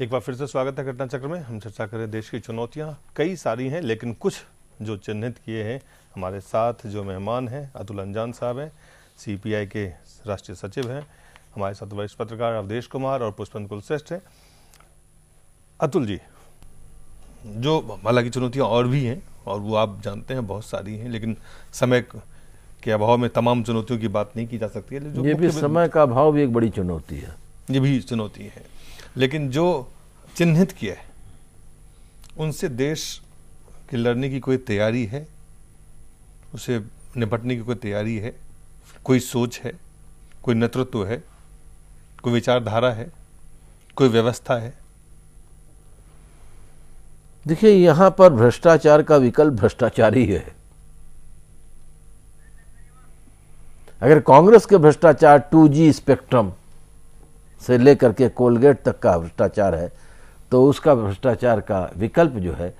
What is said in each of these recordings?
एक बार फिर से स्वागत है घटना चक्र में। हम चर्चा करें देश की चुनौतियां कई सारी हैं, लेकिन कुछ जो चिन्हित किए हैं। हमारे साथ जो मेहमान हैं अतुल अंजान साहब हैं, सीपीआई के राष्ट्रीय सचिव हैं। हमारे साथ वरिष्ठ पत्रकार अवधेश कुमार और पुष्पन कुलश्रेष्ठ हैं। अतुल जी, जो हालांकि चुनौतियां और भी हैं और वो आप जानते हैं बहुत सारी हैं, लेकिन समय के अभाव में तमाम चुनौतियों की बात नहीं की जा सकती है। ये भी समय का अभाव भी एक बड़ी चुनौती है। ये भी चुनौती है, लेकिन जो चिन्हित किया है उनसे देश के लड़ने की कोई तैयारी है, उसे निपटने की कोई तैयारी है, कोई सोच है, कोई नेतृत्व है, कोई विचारधारा है, कोई व्यवस्था है? देखिए, यहां पर भ्रष्टाचार का विकल्प भ्रष्टाचार ही है। अगर कांग्रेस के भ्रष्टाचार 2G स्पेक्ट्रम से लेकर के कोलगेट तक का भ्रष्टाचार है, तो उसका भ्रष्टाचार का विकल्प जो है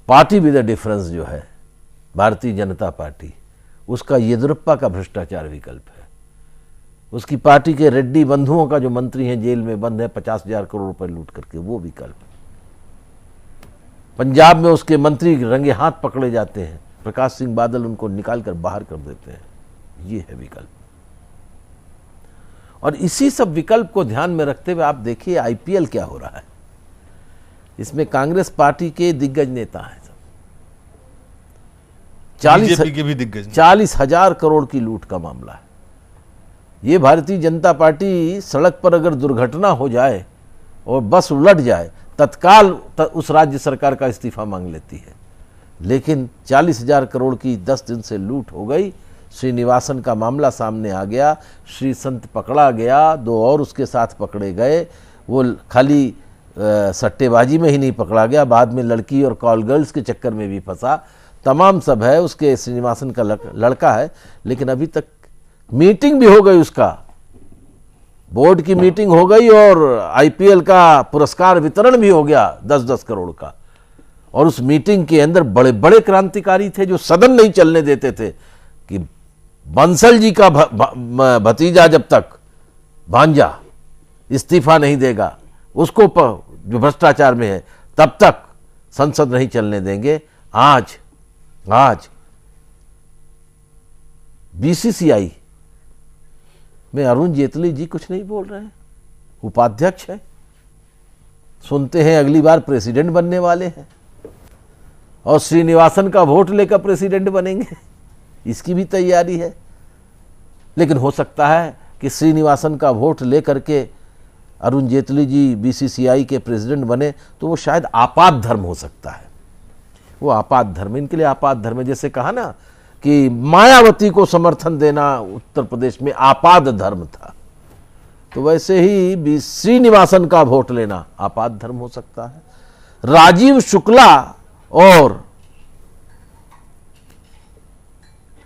पार्टी विद अ डिफरेंस जो है भारतीय जनता पार्टी, उसका येदियुरप्पा का भ्रष्टाचार विकल्प है। उसकी पार्टी के रेड्डी बंधुओं का जो मंत्री हैं जेल में बंद है 50,000 करोड़ रुपए लूट करके, वो विकल्प। पंजाब में उसके मंत्री रंगे हाथ पकड़े जाते हैं, प्रकाश सिंह बादल उनको निकाल कर बाहर कर देते हैं, ये है विकल्प। और इसी सब विकल्प को ध्यान में रखते हुए आप देखिए आईपीएल क्या हो रहा है। इसमें कांग्रेस पार्टी के दिग्गज नेता हैं, 40,000 करोड़ की लूट का मामला है। ये भारतीय जनता पार्टी सड़क पर अगर दुर्घटना हो जाए और बस उलट जाए, तत्काल उस राज्य सरकार का इस्तीफा मांग लेती है। लेकिन 40,000 करोड़ की 10 दिन से लूट हो गई। श्रीनिवासन का मामला सामने आ गया, श्री संत पकड़ा गया, 2 और उसके साथ पकड़े गए। वो खाली सट्टेबाजी में ही नहीं पकड़ा गया, बाद में लड़की और कॉल गर्ल्स के चक्कर में भी फंसा। तमाम सब है, उसके श्रीनिवासन का लड़का है। लेकिन अभी तक मीटिंग भी हो गई, उसका बोर्ड की मीटिंग हो गई और आईपीएल का पुरस्कार वितरण भी हो गया 10-10 करोड़ का। और उस मीटिंग के अंदर बड़े बड़े क्रांतिकारी थे जो सदन नहीं चलने देते थे कि बंसल जी का भतीजा जब तक भांजा इस्तीफा नहीं देगा, उसको जो भ्रष्टाचार में है, तब तक संसद नहीं चलने देंगे। आज बीसीसीआई में अरुण जेटली जी कुछ नहीं बोल रहे हैं, उपाध्यक्ष है। सुनते हैं अगली बार प्रेसिडेंट बनने वाले हैं और श्रीनिवासन का वोट लेकर प्रेसिडेंट बनेंगे, इसकी भी तैयारी है। लेकिन हो सकता है कि श्रीनिवासन का वोट लेकर के अरुण जेटली जी बीसीसीआई के प्रेसिडेंट बने तो वो शायद आपात धर्म हो सकता है। वो आपात धर्म, इनके लिए आपात धर्म है। जैसे कहा ना कि मायावती को समर्थन देना उत्तर प्रदेश में आपात धर्म था, तो वैसे ही श्रीनिवासन का वोट लेना आपात धर्म हो सकता है। राजीव शुक्ला और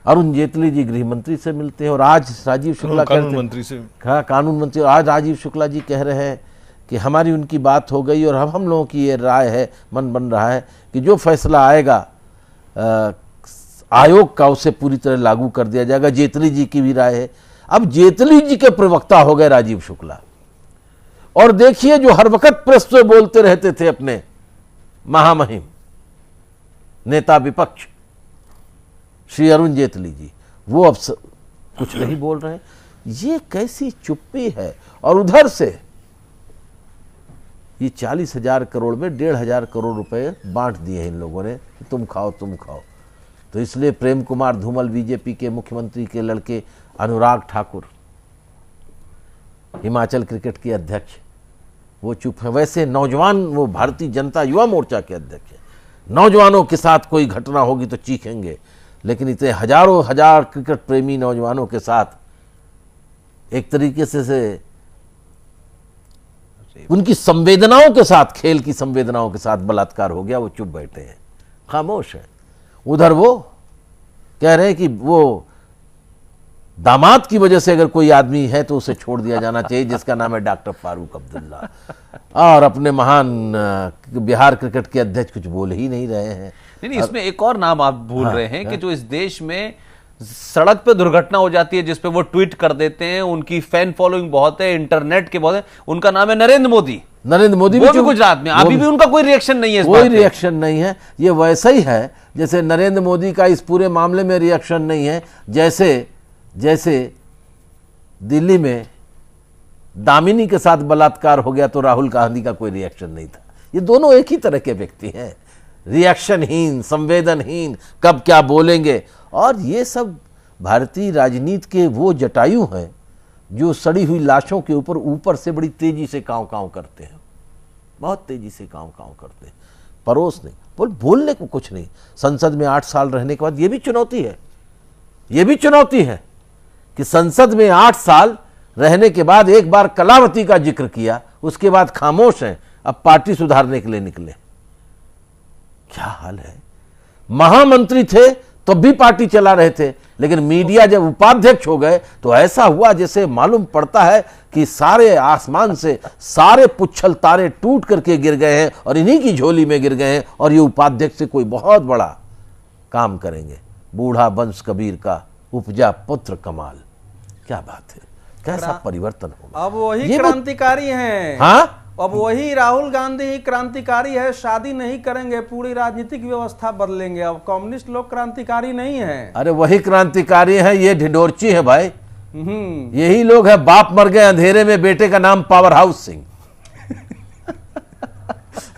अरुण जेटली जी गृह मंत्री से मिलते हैं और आज राजीव शुक्ला कानून मंत्री से, हाँ कानून मंत्री, और आज राजीव शुक्ला जी कह रहे हैं कि हमारी उनकी बात हो गई और हम लोगों की ये राय है, मन बन रहा है कि जो फैसला आएगा आयोग का उसे पूरी तरह लागू कर दिया जाएगा। जेटली जी की भी राय है। अब जेटली जी के प्रवक्ता हो गए राजीव शुक्ला। और देखिए, जो हर वक्त प्रेस से बोलते रहते थे अपने महामहिम नेता विपक्ष श्री अरुण जेटली जी, वो अब कुछ नहीं बोल रहे हैं। ये कैसी चुप्पी है। और उधर से ये 40,000 करोड़ में 1,500 करोड़ रुपए बांट दिए हैं इन लोगों ने, तुम खाओ तुम खाओ। तो इसलिए प्रेम कुमार धूमल, बीजेपी के मुख्यमंत्री के लड़के, अनुराग ठाकुर हिमाचल क्रिकेट के अध्यक्ष, वो चुप है। वैसे नौजवान, वो भारतीय जनता युवा मोर्चा के अध्यक्ष है। नौजवानों के साथ कोई घटना होगी तो चीखेंगे, लेकिन इतने हजारों हजार क्रिकेट प्रेमी नौजवानों के साथ एक तरीके से उनकी संवेदनाओं के साथ, खेल की संवेदनाओं के साथ बलात्कार हो गया, वो चुप बैठे हैं, खामोश है। उधर वो कह रहे हैं कि वो दामाद की वजह से अगर कोई आदमी है तो उसे छोड़ दिया जाना चाहिए, जिसका नाम है डॉक्टर फारूक अब्दुल्ला। और अपने महान बिहार क्रिकेट के अध्यक्ष कुछ बोल ही नहीं रहे हैं। नहीं, इसमें एक और नाम आप भूल रहे हैं कि जो इस देश में सड़क पे दुर्घटना हो जाती है जिसपे वो ट्वीट कर देते हैं, उनकी फैन फॉलोइंग बहुत है, इंटरनेट के बहुत है, उनका नाम है नरेंद्र मोदी। नरेंद्र मोदी वो भी गुजरात में, अभी भी उनका कोई रिएक्शन नहीं है इस बात कोई पे। रिएक्शन नहीं है। ये वैसा ही है जैसे नरेंद्र मोदी का इस पूरे मामले में रिएक्शन नहीं है, जैसे दिल्ली में दामिनी के साथ बलात्कार हो गया तो राहुल गांधी का कोई रिएक्शन नहीं था। ये दोनों एक ही तरह के व्यक्ति हैं, रिएक्शनहीन, संवेदनहीन, कब क्या बोलेंगे। और ये सब भारतीय राजनीति के वो जटायु हैं जो सड़ी हुई लाशों के ऊपर से बड़ी तेजी से कांव कांव करते हैं, बहुत तेजी से कांव कांव करते हैं, परोस नहीं, बोलने को कुछ नहीं। संसद में 8 साल रहने के बाद ये भी चुनौती है कि संसद में 8 साल रहने के बाद एक बार कलावती का जिक्र किया, उसके बाद खामोश हैं, अब पार्टी सुधारने के लिए निकले। क्या हाल है। महामंत्री थे तब भी पार्टी चला रहे थे, लेकिन मीडिया जब उपाध्यक्ष हो गए तो ऐसा हुआ जैसे मालूम पड़ता है कि सारे आसमान से सारे पुच्छल तारे टूट करके गिर गए हैं और इन्हीं की झोली में गिर गए हैं और ये उपाध्यक्ष से कोई बहुत बड़ा काम करेंगे। बूढ़ा वंश कबीर का उपजा पुत्र कमाल। क्या बात है, कैसा परिवर्तन होगा। अब वही क्रांतिकारी हैं। हाँ, अब वही राहुल गांधी ही क्रांतिकारी है। शादी नहीं करेंगे, पूरी राजनीतिक व्यवस्था बदलेंगे। अब कम्युनिस्ट लोग क्रांतिकारी नहीं हैं। अरे वही क्रांतिकारी है, ये ढिंडोरची है भाई। यही लोग है, बाप मर गए अंधेरे में, बेटे का नाम पावर हाउस सिंह।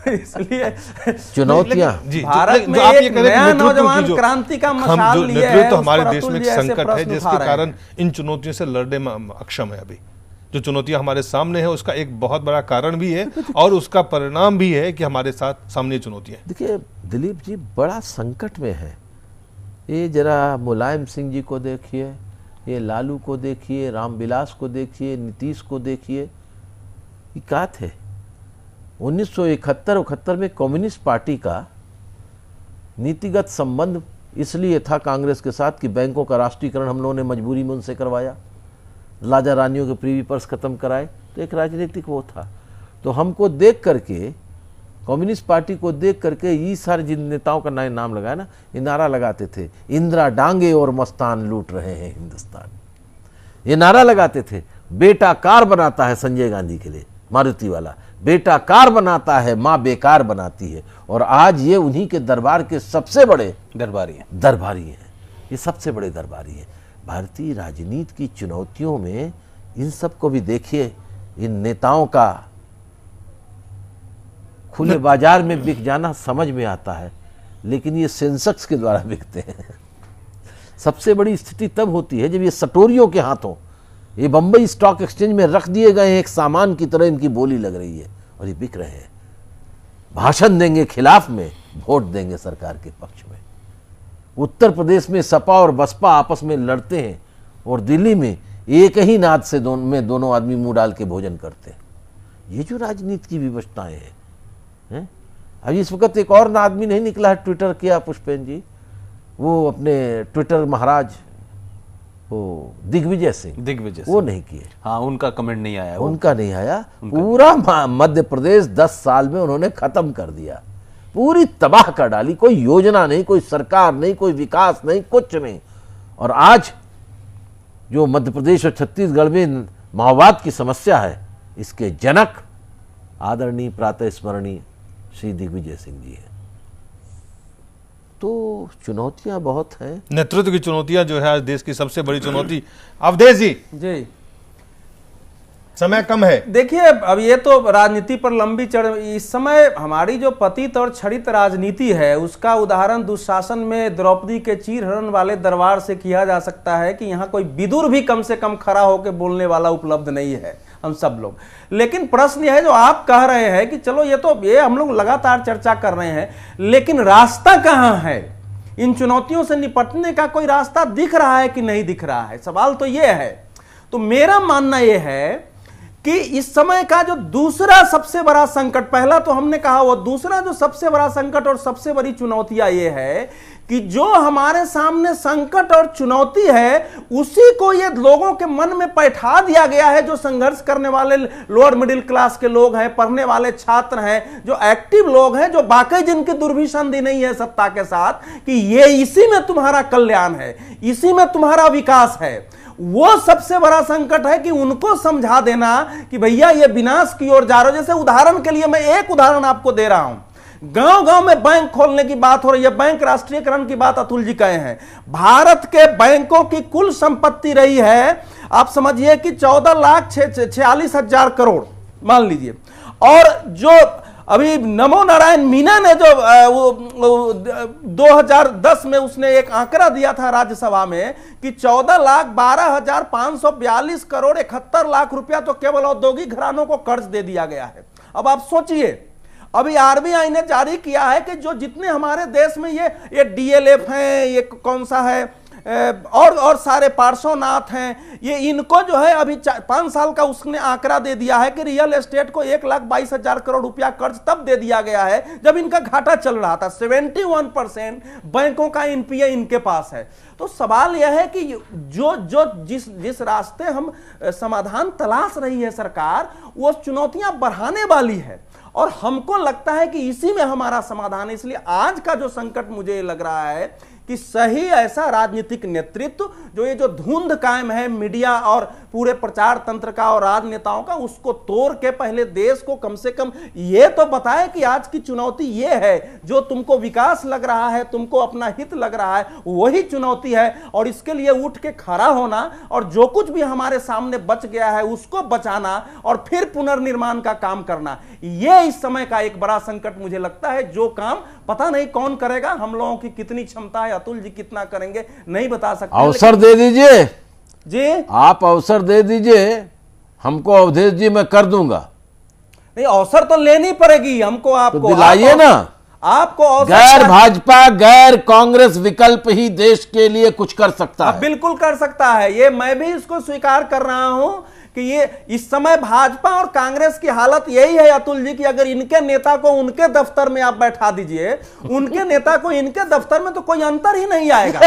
इसलिए चुनौतियां भारत में एक नया नौजवान क्रांति का मशाल लिए है। तो हमारे देश में एक संकट है जिसके कारण इन चुनौतियों से लड़ने में अक्षम है। अभी जो चुनौतियां हमारे सामने है उसका एक बहुत बड़ा कारण भी है और उसका परिणाम भी है कि हमारे साथ सामने चुनौतियां। देखिए दिलीप जी बड़ा संकट में है। ये जरा मुलायम सिंह जी को देखिए, ये लालू को देखिए, रामविलास को देखिए, नीतीश को देखिए, ये क्या थे। 1971-71 में कम्युनिस्ट पार्टी का नीतिगत संबंध इसलिए था कांग्रेस के साथ कि बैंकों का राष्ट्रीयकरण हम लोगों ने मजबूरी में उनसे करवाया, राजा रानियों के प्रीवी पर्स खत्म कराए, तो एक राजनीतिक वो था। तो हमको देख करके, कम्युनिस्ट पार्टी को देख करके ये सारे जिन नेताओं का नया नाम लगाया ना, ये नारा लगाते थे, इंदिरा डांगे और मस्तान लूट रहे हैं हिंदुस्तान। ये नारा लगाते थे। बेटा कार बनाता है संजय गांधी के लिए, मारुति वाला, बेटा कार बनाता है, माँ बेकार बनाती है। और आज ये उन्हीं के दरबार के सबसे बड़े दरबारी हैं। ये सबसे बड़े दरबारी हैं। भारतीय राजनीति की चुनौतियों में इन सब को भी देखिए। इन नेताओं का खुले बाजार में बिक जाना समझ में आता है, लेकिन ये सेंसेक्स के द्वारा बिकते हैं। सबसे बड़ी स्थिति तब होती है जब ये सटोरियों के हाथों, ये बंबई स्टॉक एक्सचेंज में रख दिए गए हैं, एक सामान की तरह इनकी बोली लग रही है और ये बिक रहे हैं। भाषण देंगे खिलाफ में, वोट देंगे सरकार के पक्ष में। उत्तर प्रदेश में सपा और बसपा आपस में लड़ते हैं और दिल्ली में एक ही नाद से दोनों आदमी मुंह डाल के भोजन करते हैं। ये जो राजनीति की विवशताएं हैं। अभी इस वक्त एक और आदमी नहीं निकला है, ट्विटर किया पुष्पेन जी, वो अपने ट्विटर महाराज, वो दिग्विजय सिंह, वो नहीं किए। हाँ, उनका कमेंट नहीं आया, उनका नहीं आया। पूरा मध्य प्रदेश 10 साल में उन्होंने खत्म कर दिया, पूरी तबाह कर डाली। कोई योजना नहीं, कोई सरकार नहीं, कोई विकास नहीं, कुछ नहीं। और आज जो मध्य प्रदेश और छत्तीसगढ़ में माओवाद की समस्या है, इसके जनक आदरणीय प्रातः स्मरणीय श्री दिग्विजय सिंह जी हैं। तो चुनौतियां बहुत हैं। नेतृत्व की चुनौतियां जो है आज देश की सबसे बड़ी चुनौती। अवधेश जी, समय कम है। देखिए अब ये तो राजनीति पर लंबी चढ़, इस समय हमारी जो पतित और छड़ित राजनीति है उसका उदाहरण दुशासन में द्रौपदी के चीरहरण वाले दरबार से किया जा सकता है कि यहाँ कोई विदुर भी कम से कम खड़ा होकर बोलने वाला उपलब्ध नहीं है, हम सब लोग। लेकिन प्रश्न यह है जो आप कह रहे हैं कि चलो ये हम लोग लगातार चर्चा कर रहे हैं, लेकिन रास्ता कहाँ है? इन चुनौतियों से निपटने का कोई रास्ता दिख रहा है कि नहीं दिख रहा है? सवाल तो यह है। तो मेरा मानना यह है कि इस समय का जो दूसरा सबसे बड़ा संकट, पहला तो हमने कहा, वो दूसरा जो सबसे बड़ा संकट और सबसे बड़ी चुनौतियां ये है कि जो हमारे सामने संकट और चुनौती है उसी को ये लोगों के मन में बैठा दिया गया है। जो संघर्ष करने वाले लोअर मिडिल क्लास के लोग हैं, पढ़ने वाले छात्र हैं, जो एक्टिव लोग हैं, जो वाकई जिनकी दुर्भिसंधि नहीं है सत्ता के साथ कि ये इसी में तुम्हारा कल्याण है, इसी में तुम्हारा विकास है, वो सबसे बड़ा संकट है कि उनको समझा देना कि भैया ये विनाश की ओर जा रहे हो। जैसे उदाहरण के लिए मैं एक उदाहरण आपको दे रहा हूं, गांव गांव में बैंक खोलने की बात हो रही है, बैंक राष्ट्रीयकरण की बात अतुल जी कहे हैं। भारत के बैंकों की कुल संपत्ति रही है, आप समझिए कि 14,46,000 करोड़ मान लीजिए। और जो अभी नमो नारायण मीना ने जो 2010 में उसने एक आंकड़ा दिया था राज्यसभा में कि 14,12,542 करोड़ 71 लाख रुपया तो केवल औद्योगिक घरानों को कर्ज दे दिया गया है। अब आप सोचिए, अभी आरबीआई ने जारी किया है कि जो जितने हमारे देश में ये डीएलएफ हैं, ये कौन सा है, और सारे पार्श्वनाथ हैं, ये इनको जो है अभी 5 साल का उसने आंकड़ा दे दिया है कि रियल एस्टेट को 1,22,000 करोड़ रुपया कर्ज तब दे दिया गया है जब इनका घाटा चल रहा था। 71% बैंकों का एनपीए इनके पास है। तो सवाल यह है कि जिस रास्ते हम समाधान तलाश रही है सरकार, वो चुनौतियां बढ़ाने वाली है और हमको लगता है कि इसी में हमारा समाधान है। इसलिए आज का जो संकट मुझे लग रहा है कि सही ऐसा राजनीतिक नेतृत्व जो ये जो धुंध कायम है मीडिया और पूरे प्रचार तंत्र का और राजनेताओं का, उसको तोड़ के पहले देश को कम से कम ये तो बताए कि आज की चुनौती ये है, जो तुमको विकास लग रहा है, तुमको अपना हित लग रहा है, वही चुनौती है। और इसके लिए उठ के खड़ा होना और जो कुछ भी हमारे सामने बच गया है उसको बचाना और फिर पुनर्निर्माण का काम करना, ये इस समय का एक बड़ा संकट मुझे लगता है। जो काम पता नहीं कौन करेगा, हम लोगों की कितनी क्षमता है, अतुल जी कितना करेंगे नहीं बता सकते। अवसर दे दीजिए जी, आप अवसर दे दीजिए हमको, अवधेश जी मैं कर दूंगा। नहीं, अवसर तो लेनी पड़ेगी हमको, आपको तो दिलाइए ना। आपको अवसर, गैर भाजपा गैर कांग्रेस विकल्प ही देश के लिए कुछ कर सकता है। बिल्कुल कर सकता है, ये मैं भी इसको स्वीकार कर रहा हूं कि ये इस समय भाजपा और कांग्रेस की हालत यही है अतुल जी कि अगर इनके नेता को उनके दफ्तर में आप बैठा दीजिए, उनके नेता को इनके दफ्तर में, तो कोई अंतर ही नहीं आएगा।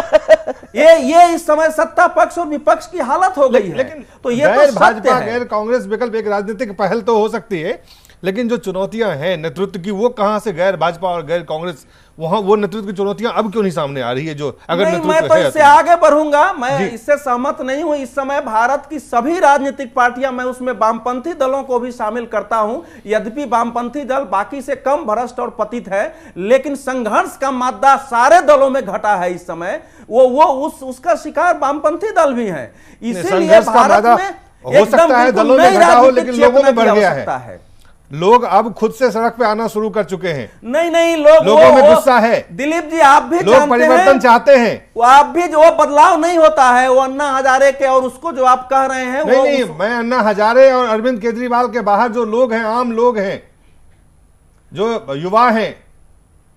ये इस समय सत्ता पक्ष और विपक्ष की हालत हो गई है। लेकिन तो ये गैर तो भाजपा गैर कांग्रेस विकल्प एक राजनीतिक पहल तो हो सकती है, लेकिन जो चुनौतियां हैं नेतृत्व की, वो कहां से गैर भाजपा और गैर कांग्रेस, वहां वो नेतृत्व की चुनौतियां अब क्यों नहीं सामने आ रही है? जो अगर नहीं, मैं तो इससे आगे बढ़ूंगा, मैं इससे सहमत नहीं हूं। इस समय भारत की सभी राजनीतिक पार्टियां, मैं उसमें वामपंथी दलों को भी शामिल करता हूं, यद्यपि वामपंथी दल बाकी से कम भ्रष्ट और पतित है, लेकिन संघर्ष का मादा सारे दलों में घटा है इस समय। उसका शिकार वामपंथी दल भी है। इसीलिए भारत में हो सकता है दलों में घटा हो, लेकिन लोगों में बढ़ गया है। लोग अब खुद से सड़क पे आना शुरू कर चुके हैं। नहीं, लोगों में गुस्सा है। दिलीप जी, आप भी लोग परिवर्तन चाहते हैं। वो आप भी, जो बदलाव नहीं होता है वो अन्ना हजारे के और उसको जो आप कह रहे हैं, नहीं, मैं अन्ना हजारे और अरविंद केजरीवाल के बाहर जो लोग हैं, आम लोग हैं, जो युवा हैं,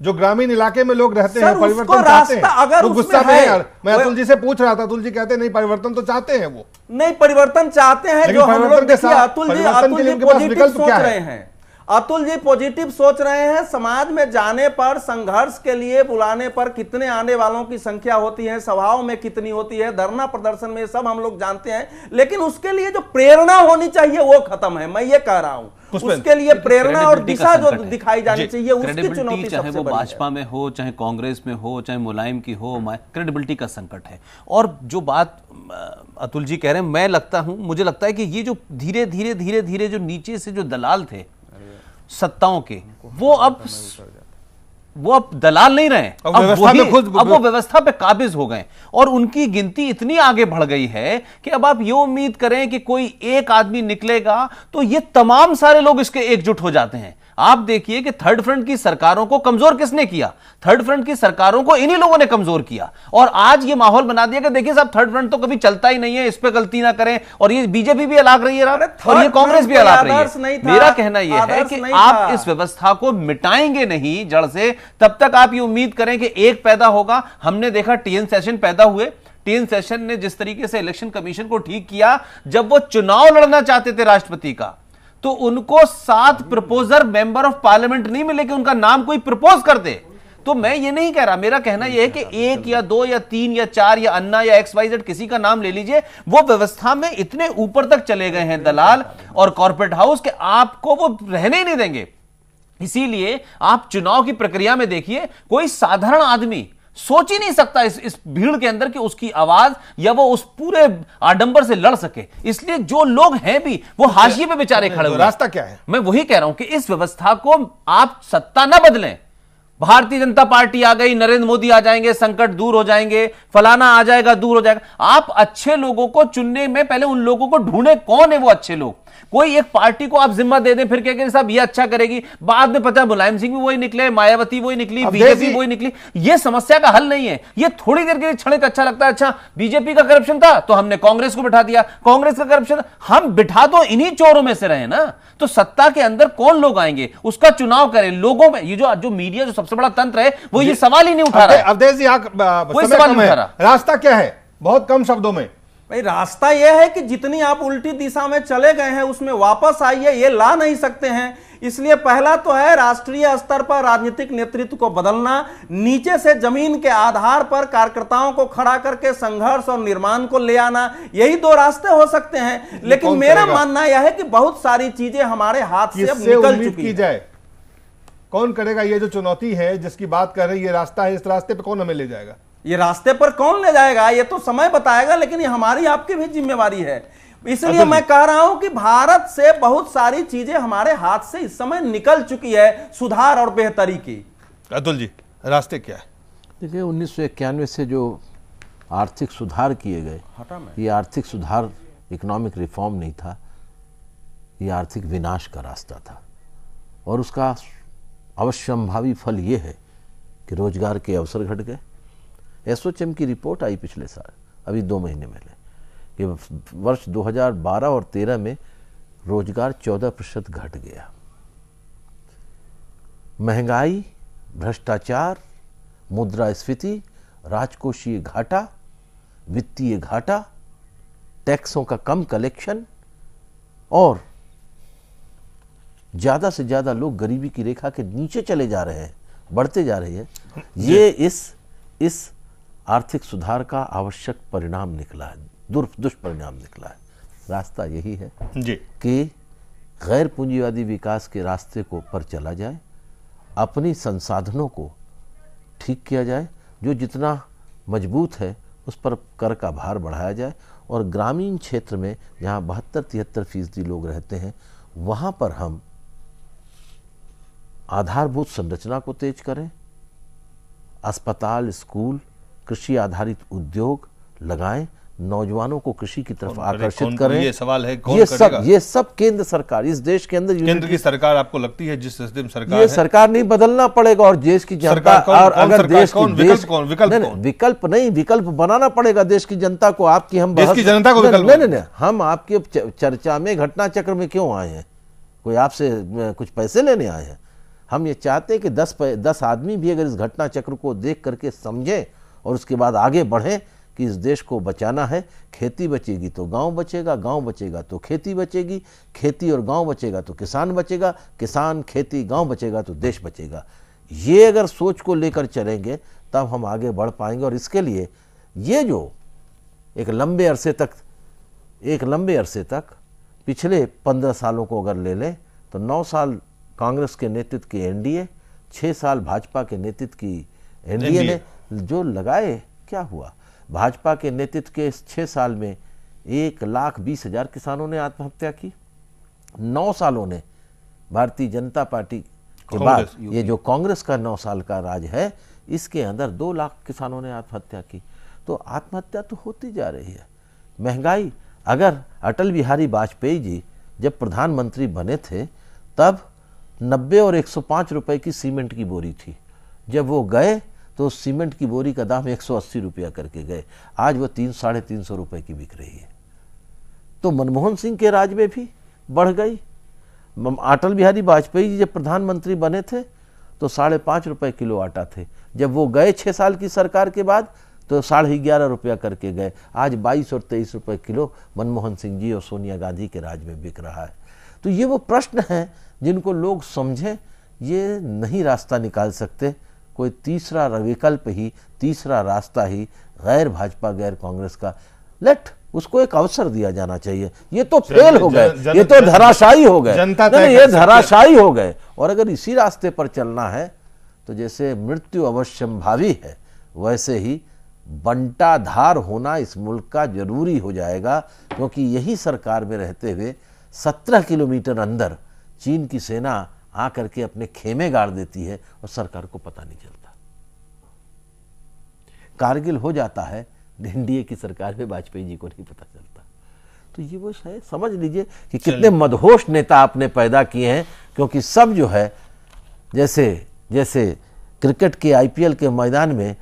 जो ग्रामीण इलाके में लोग रहते हैं, परिवर्तन चाहते हैं। अगर वो गुस्सा में है, मैं अतुल जी से पूछ रहा था, अतुल जी कहते नहीं परिवर्तन तो चाहते हैं, वो नहीं परिवर्तन चाहते हैं। जो हम लोग देखिए, अतुल जी पॉजिटिव सोच रहे हैं, अतुल जी पॉजिटिव सोच रहे हैं। समाज में जाने पर, संघर्ष के लिए बुलाने पर कितने आने वालों की संख्या होती है, सभाओं में कितनी होती है, धरना प्रदर्शन में, सब हम लोग जानते हैं। लेकिन उसके लिए जो प्रेरणा होनी चाहिए वो खत्म है, मैं ये कह रहा हूं। उसके लिए प्रेरणा और दिशा जो दिखाई जानी चाहिए, उसकी चुनौती चाहे वो भाजपा में हो, चाहे कांग्रेस में हो, चाहे मुलायम की हो, क्रेडिबिलिटी का संकट है। और जो बात अतुल जी कह रहे हैं, मुझे लगता है कि ये जो धीरे धीरे जो नीचे से जो दलाल थे सत्ताओं के, वो अब दलाल नहीं रहे, अब वो व्यवस्था पे काबिज हो गए और उनकी गिनती इतनी आगे बढ़ गई है कि अब आप ये उम्मीद करें कि कोई एक आदमी निकलेगा तो ये तमाम सारे लोग इसके एकजुट हो जाते हैं। आप देखिए कि थर्ड फ्रंट की सरकारों को कमजोर किसने किया? थर्ड फ्रंट की सरकारों को इन्हीं लोगों ने कमजोर किया और आज ये माहौल बना दिया कि देखिए साहब, थर्ड फ्रंट तो कभी चलता ही नहीं है, इस पे गलती ना करें। और ये बीजेपी भी अलाक रही है और ये कांग्रेस भी अलाक रही है। मेरा कहना यह है कि आप इस व्यवस्था को मिटाएंगे नहीं जड़ से, तब तक आप ये उम्मीद करें कि एक पैदा होगा। हमने देखा टीएन सेशन पैदा हुए, टीएन सेशन ने जिस तरीके से इलेक्शन कमीशन को ठीक किया, जब वो चुनाव लड़ना चाहते थे राष्ट्रपति का, तो उनको 7 प्रपोजर मेंबर ऑफ पार्लियामेंट नहीं मिले कि उनका नाम कोई प्रपोज कर दे। तो मैं ये नहीं कह रहा, मेरा कहना यह है कि 1 या 2 या 3 या 4 या अन्ना या XYZ किसी का नाम ले लीजिए, वो व्यवस्था में इतने ऊपर तक चले गए हैं दलाल और कॉर्पोरेट हाउस के आपको वो रहने ही नहीं देंगे। इसीलिए आप चुनाव की प्रक्रिया में देखिए, कोई साधारण आदमी सोच ही नहीं सकता इस भीड़ के अंदर कि उसकी आवाज या वो उस पूरे आडंबर से लड़ सके। इसलिए जो लोग हैं भी वो हाशिए पे बेचारे खड़े हुए। रास्ता क्या है? मैं वही कह रहा हूं कि इस व्यवस्था को आप सत्ता ना बदलें। भारतीय जनता पार्टी आ गई, नरेंद्र मोदी आ जाएंगे, संकट दूर हो जाएंगे, फलाना आ जाएगा, दूर हो जाएगा। आप अच्छे लोगों को चुनने में पहले उन लोगों को ढूंढे, कौन है वो अच्छे लोग। कोई एक पार्टी को आप जिम्मा दे दें फिर कहेंगे साहब ये अच्छा करेगी, बाद में पता मुलायम सिंह भी वही निकले, मायावती वही निकली, बीजेपी वही निकली। ये समस्या का हल नहीं है। ये थोड़ी देर के लिए क्षणिक अच्छा लगता है, अच्छा बीजेपी का करप्शन था तो हमने कांग्रेस को बिठा दिया, कांग्रेस का करप्शन, हम बिठा तो इन्हीं चोरों में से रहे ना। तो सत्ता के अंदर कौन लोग आएंगे उसका चुनाव करें लोगों में। ये जो मीडिया जो सबसे बड़ा तंत्र है वो ये सवाल ही नहीं उठा रहा है। अवधेश जी कोई सवाल नहीं उठा रहा। रास्ता क्या है? बहुत कम शब्दों में भाई रास्ता यह है कि जितनी आप उल्टी दिशा में चले गए हैं उसमें वापस आइए, ये ला नहीं सकते हैं। इसलिए पहला तो है राष्ट्रीय स्तर पर राजनीतिक नेतृत्व को बदलना, नीचे से जमीन के आधार पर कार्यकर्ताओं को खड़ा करके संघर्ष और निर्माण को ले आना। यही दो रास्ते हो सकते हैं। लेकिन मेरा मानना यह है कि बहुत सारी चीजें हमारे हाथ से अब निकल चुकी है। कौन करेगा ये जो चुनौती है जिसकी बात कर रहे हैं, ये रास्ता है, इस रास्ते पे कौन हमें ले जाएगा? ये रास्ते पर कौन ले जाएगा ये तो समय बताएगा, लेकिन ये हमारी आपकी भी जिम्मेवारी है। इसलिए मैं कह रहा हूं कि भारत से बहुत सारी चीजें हमारे हाथ से इस समय निकल चुकी है, सुधार और बेहतरी की। अतुल जी, रास्ते क्या है? देखिए 1991 से जो आर्थिक सुधार किए गए, ये आर्थिक सुधार इकोनॉमिक रिफॉर्म नहीं था, ये आर्थिक विनाश का रास्ता था। और उसका अवश्यंभावी फल ये है कि रोजगार के अवसर घट गए। एसोचैम की रिपोर्ट आई पिछले साल, अभी 2 महीने पहले, कि वर्ष 2012 और 13 में रोजगार 14% घट गया। महंगाई, भ्रष्टाचार, मुद्रास्फीति, राजकोषीय घाटा, वित्तीय घाटा, टैक्सों का कम कलेक्शन और ज्यादा से ज्यादा लोग गरीबी की रेखा के नीचे चले जा रहे हैं, बढ़ते जा रहे हैं। ये इस आर्थिक सुधार का आवश्यक परिणाम निकला है, दुष्परिणाम निकला है। रास्ता यही है जी कि गैर पूंजीवादी विकास के रास्ते को पर चला जाए, अपनी संसाधनों को ठीक किया जाए, जो जितना मजबूत है उस पर कर का भार बढ़ाया जाए, और ग्रामीण क्षेत्र में जहाँ 72-73% लोग रहते हैं वहाँ पर हम आधारभूत संरचना को तेज करें, अस्पताल, स्कूल, कृषि आधारित उद्योग लगाएं, नौजवानों को कृषि की तरफ आकर्षित करें। ये सवाल है कौन करेगा? ये सब केंद्र सरकार, इस देश के अंदर केंद्र की सरकार आपको लगती है जिस सिस्टम सरकार ये सरकार नहीं, बदलना पड़ेगा। और देश की जनता, और अगर देश की विकल्प नहीं, विकल्प बनाना पड़ेगा देश की जनता को। आपकी हम देश की जनता को विकल्प नहीं, हम आपके चर्चा में, घटना चक्र में क्यों आए हैं? कोई आपसे कुछ पैसे लेने आए हैं? हम ये चाहते हैं कि 10 आदमी भी अगर इस घटना चक्र को देख करके समझें और उसके बाद आगे बढ़ें कि इस देश को बचाना है। खेती बचेगी तो गांव बचेगा, गांव बचेगा तो खेती बचेगी, खेती और गांव बचेगा तो किसान बचेगा, किसान, खेती, गांव बचेगा तो देश बचेगा। ये अगर सोच को लेकर चलेंगे तब हम आगे बढ़ पाएंगे। और इसके लिए ये जो एक लंबे अरसे तक पिछले 15 सालों को अगर ले लें तो 9 साल कांग्रेस के नेतृत्व की एनडीए, 6 साल भाजपा के नेतृत्व की एनडीए ने जो लगाए, क्या हुआ? भाजपा के नेतृत्व के इस 6 साल में 1,20,000 किसानों ने आत्महत्या की। 9 सालों ने भारतीय जनता पार्टी के बाद ये जो कांग्रेस का 9 साल का राज है, इसके अंदर 2 लाख किसानों ने आत्महत्या की। तो आत्महत्या तो होती जा रही है। महंगाई, अगर अटल बिहारी वाजपेयी जी जब प्रधानमंत्री बने थे तब 90 और 105 रुपए की सीमेंट की बोरी थी। जब वो गए तो सीमेंट की बोरी का दाम 180 रुपया करके गए। आज वो 300-350 रुपए की बिक रही है। तो मनमोहन सिंह के राज में भी बढ़ गई। अटल बिहारी वाजपेयी जी जब प्रधानमंत्री बने थे तो 5.5 रुपए किलो आटा थे। जब वो गए 6 साल की सरकार के बाद तो 11.5 रुपया करके गए। आज 22 और 23 रुपए किलो मनमोहन सिंह जी और सोनिया गांधी के राज में बिक रहा है। तो ये वो प्रश्न हैं जिनको लोग समझें, ये नहीं रास्ता निकाल सकते। कोई तीसरा विकल्प ही, तीसरा रास्ता ही गैर भाजपा, गैर कांग्रेस का, उसको एक अवसर दिया जाना चाहिए। ये तो फेल हो गए, ये तो धराशायी हो गए, ये धराशायी हो गए। और अगर इसी रास्ते पर चलना है तो जैसे मृत्यु अवश्यंभावी है, वैसे ही बंटाधार होना इस मुल्क का जरूरी हो जाएगा, क्योंकि यही सरकार में रहते हुए 17 किलोमीटर अंदर चीन की सेना आकर के अपने खेमे गाड़ देती है और सरकार को पता नहीं चलता। कारगिल हो जाता है, एनडीए की सरकार में वाजपेयी जी को नहीं पता चलता। तो ये वो है, समझ लीजिए कि कितने मदहोश नेता आपने पैदा किए हैं, क्योंकि सब जो है जैसे क्रिकेट के आईपीएल के मैदान में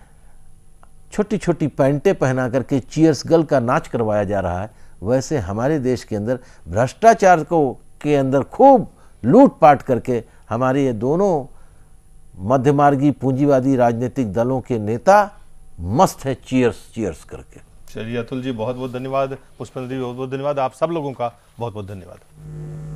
छोटी छोटी पैंटें पहना करके चीयर्स गर्ल का नाच करवाया जा रहा है, वैसे हमारे देश के अंदर भ्रष्टाचार के अंदर खूब लूटपाट करके हमारे ये दोनों मध्यमार्गी पूंजीवादी राजनीतिक दलों के नेता मस्त है चीयर्स चीयर्स करके। चलिए अतुल जी, बहुत बहुत धन्यवाद। पुष्पेंद्र जी, बहुत बहुत धन्यवाद। आप सब लोगों का बहुत बहुत धन्यवाद।